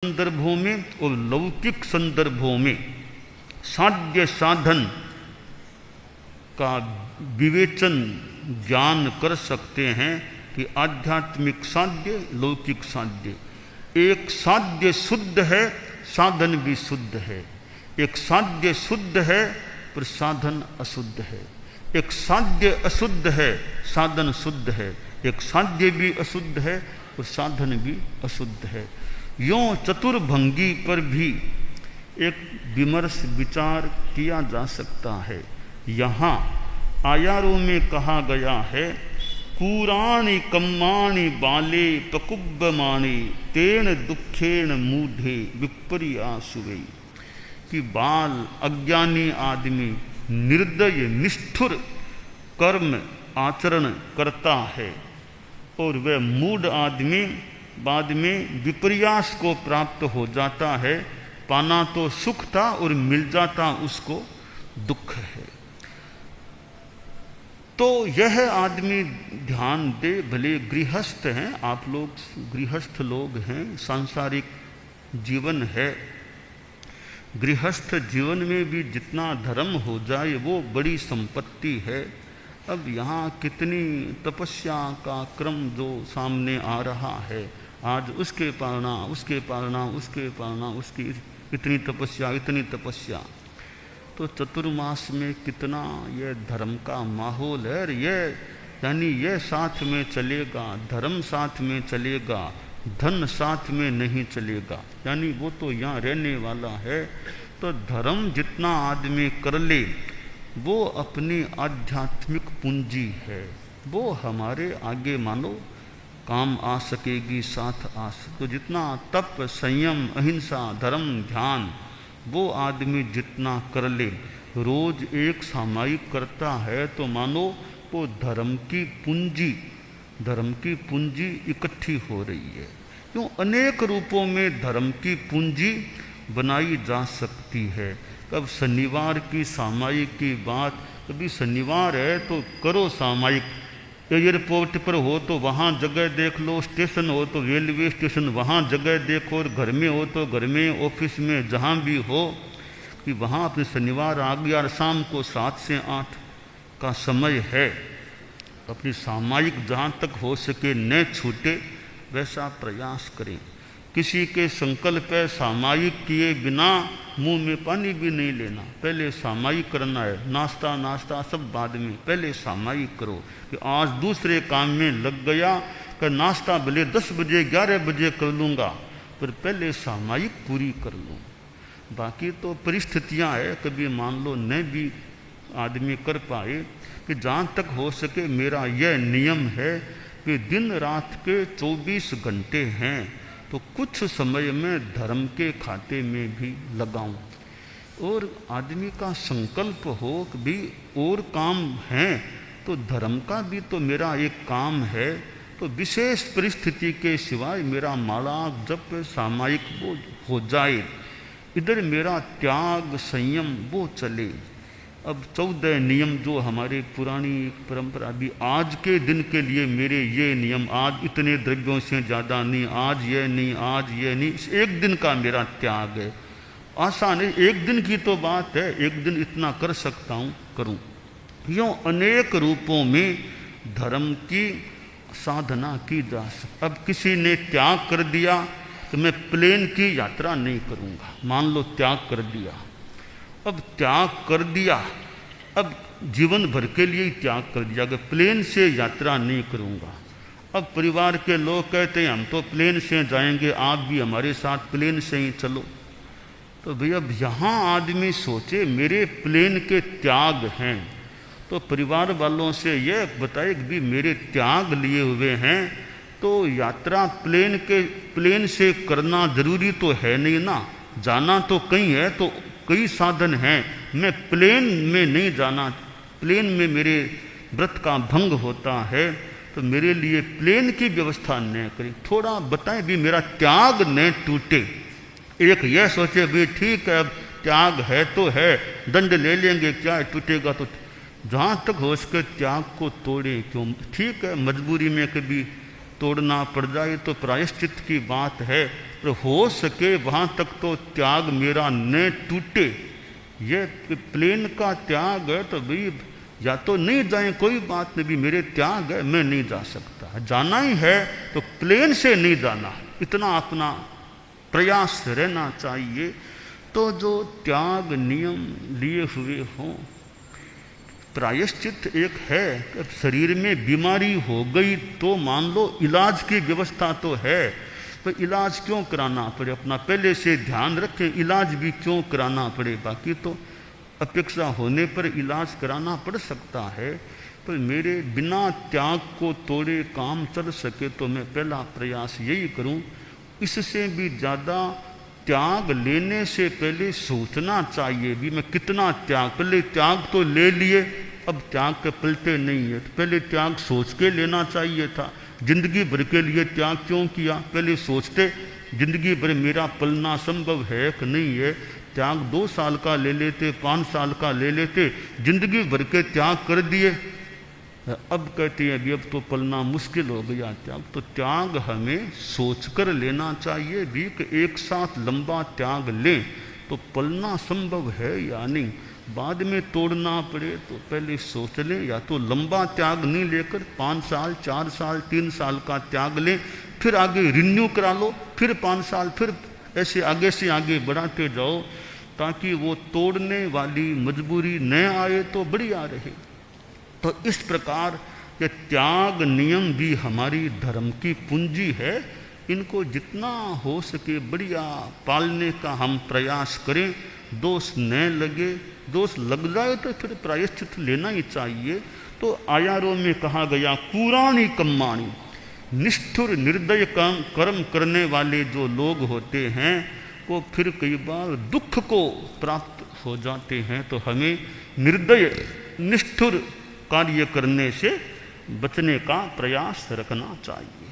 संदर्भों में और लौकिक संदर्भों में साध्य साधन का विवेचन ज्ञान कर सकते हैं कि आध्यात्मिक साध्य, लौकिक साध्य। एक साध्य शुद्ध है, साधन भी शुद्ध है। एक साध्य शुद्ध है पर साधन अशुद्ध है। एक साध्य अशुद्ध है, साधन शुद्ध है। एक साध्य भी अशुद्ध है और साधन भी अशुद्ध है। यों चतुर्भंगी पर भी एक विमर्श विचार किया जा सकता है। यहाँ आयारों में कहा गया है, कूराणि कम्माणि बाले प्रकुब्बमाणि तेन दुखेन मूढ़े विपर्यासुवै, कि बाल अज्ञानी आदमी निर्दय निष्ठुर कर्म आचरण करता है और वह मूढ़ आदमी बाद में विपर्यास को प्राप्त हो जाता है। पाना तो सुख था और मिल जाता उसको दुख है। तो यह आदमी ध्यान दे, भले गृहस्थ हैं आप लोग, गृहस्थ लोग हैं, सांसारिक जीवन है। गृहस्थ जीवन में भी जितना धर्म हो जाए वो बड़ी संपत्ति है। अब यहाँ कितनी तपस्या का क्रम जो सामने आ रहा है, आज उसके पालना, उसके पालना, उसके पालना, उसकी इतनी तपस्या, इतनी तपस्या। तो चतुर्मास में कितना ये धर्म का माहौल है। और ये यानी ये साथ में चलेगा, धर्म साथ में चलेगा, धन साथ में नहीं चलेगा। यानी वो तो यहाँ रहने वाला है। तो धर्म जितना आदमी कर ले वो अपनी आध्यात्मिक पूंजी है। वो हमारे आगे मानो काम आ सकेगी, साथ आ सके। तो जितना तप, संयम, अहिंसा, धर्म, ध्यान वो आदमी जितना कर ले, रोज एक सामायिक करता है, तो मानो वो धर्म की पूंजी इकट्ठी हो रही है। क्यों अनेक रूपों में धर्म की पूंजी बनाई जा सकती है। कब शनिवार की सामायिक की बात, कभी शनिवार है तो करो सामायिक। एयरपोर्ट पर हो तो वहाँ जगह देख लो, स्टेशन हो तो रेलवे स्टेशन वहाँ जगह देखो, और घर में हो तो घर में, ऑफिस में, जहाँ भी हो कि वहाँ अपने शनिवार आ गया और शाम को 7 से 8 का समय है। अपनी सामायिक जहाँ तक हो सके न छूटे वैसा प्रयास करें। किसी के संकल्प है सामायिक किए बिना मुंह में पानी भी नहीं लेना, पहले सामायिक करना है। नाश्ता सब बाद में, पहले सामायिक करो। कि आज दूसरे काम में लग गया कि नाश्ता भले 10 बजे 11 बजे कर लूँगा, पर पहले सामायिक पूरी कर लूँ। बाकी तो परिस्थितियाँ है, कभी मान लो न भी आदमी कर पाए। कि जहाँ तक हो सके मेरा यह नियम है कि दिन रात के 24 घंटे हैं तो कुछ समय में धर्म के खाते में भी लगाऊं। और आदमी का संकल्प हो कि भी और काम हैं तो धर्म का भी तो मेरा एक काम है। तो विशेष परिस्थिति के सिवाय मेरा माला जप सामायिक वो हो जाए, इधर मेरा त्याग संयम वो चले। अब 14 नियम जो हमारे पुरानी परंपरा भी, आज के दिन के लिए मेरे ये नियम, आज इतने द्रव्यों से ज़्यादा नहीं, आज ये नहीं, आज ये नहीं, एक दिन का मेरा त्याग है। आसान है, एक दिन की तो बात है, एक दिन इतना कर सकता हूँ करूँ। यूँ अनेक रूपों में धर्म की साधना की जा सकती। अब किसी ने त्याग कर दिया तो मैं प्लेन की यात्रा नहीं करूँगा, मान लो त्याग कर दिया। अब त्याग कर दिया, अब जीवन भर के लिए ही त्याग कर दिया कि प्लेन से यात्रा नहीं करूँगा। अब परिवार के लोग कहते हैं हम तो प्लेन से जाएंगे, आप भी हमारे साथ प्लेन से ही चलो। तो भैया अब यहाँ आदमी सोचे मेरे प्लेन के त्याग हैं, तो परिवार वालों से यह बताए कि भी मेरे त्याग लिए हुए हैं, तो यात्रा प्लेन से करना जरूरी तो है नहीं ना। जाना तो कहीं है, तो कई साधन हैं। मैं प्लेन में नहीं जाना, प्लेन में मेरे व्रत का भंग होता है, तो मेरे लिए प्लेन की व्यवस्था न करें। थोड़ा बताएं भी मेरा त्याग न टूटे। एक यह सोचे भी ठीक है अब त्याग है तो है, दंड ले लेंगे, क्या टूटेगा तो। जहाँ तक हो सके त्याग को तोड़े। क्यों, ठीक है मजबूरी में कभी तोड़ना पड़ जाए तो प्रायश्चित की बात है, पर हो सके वहाँ तक तो त्याग मेरा न टूटे। ये प्लेन का त्याग है तो भाई या तो नहीं जाए कोई बात नहीं, भी मेरे त्याग है मैं नहीं जा सकता, जाना ही है तो प्लेन से नहीं जाना, इतना अपना प्रयास रहना चाहिए। तो जो त्याग नियम लिए हुए हों, प्रायश्चित एक है, शरीर में बीमारी हो गई तो मान लो इलाज की व्यवस्था तो है, पर इलाज क्यों कराना पड़े, अपना पहले से ध्यान रखें, इलाज भी क्यों कराना पड़े, बाकी तो अपेक्षा होने पर इलाज कराना पड़ सकता है। पर मेरे बिना त्याग को तोड़े काम चल सके तो मैं पहला प्रयास यही करूं। इससे भी ज़्यादा त्याग लेने से पहले सोचना चाहिए भी मैं कितना त्याग, पहले त्याग तो ले लिए, अब त्याग के पलटे नहीं है, तो पहले त्याग सोच के लेना चाहिए था। जिंदगी भर के लिए त्याग क्यों किया, पहले सोचते जिंदगी भर मेरा पलना संभव है कि नहीं है, त्याग 2 साल का ले लेते, 5 साल का ले लेते, जिंदगी भर के त्याग कर दिए, अब कहते हैं अभी अब तो पलना मुश्किल हो गया त्याग। तो त्याग हमें सोचकर लेना चाहिए भी कि एक साथ लंबा त्याग लें तो पलना संभव है या नहीं, बाद में तोड़ना पड़े तो पहले सोच लें, या तो लंबा त्याग नहीं लेकर 5 साल 4 साल 3 साल का त्याग लें, फिर आगे रिन्यू करा लो, फिर 5 साल, फिर ऐसे आगे से आगे बढ़ाते जाओ, ताकि वो तोड़ने वाली मजबूरी न आए तो बढ़िया रहे। तो इस प्रकार ये त्याग नियम भी हमारी धर्म की पूंजी है, इनको जितना हो सके बढ़िया पालने का हम प्रयास करें। दोष न लगे, दोष लग जाए तो फिर प्रायश्चित लेना ही चाहिए। तो आयारों में कहा गया कुरानी कम्माणी, निष्ठुर निर्दय कर्म करने वाले जो लोग होते हैं वो फिर कई बार दुख को प्राप्त हो जाते हैं। तो हमें निर्दय निष्ठुर कार्य करने से बचने का प्रयास रखना चाहिए।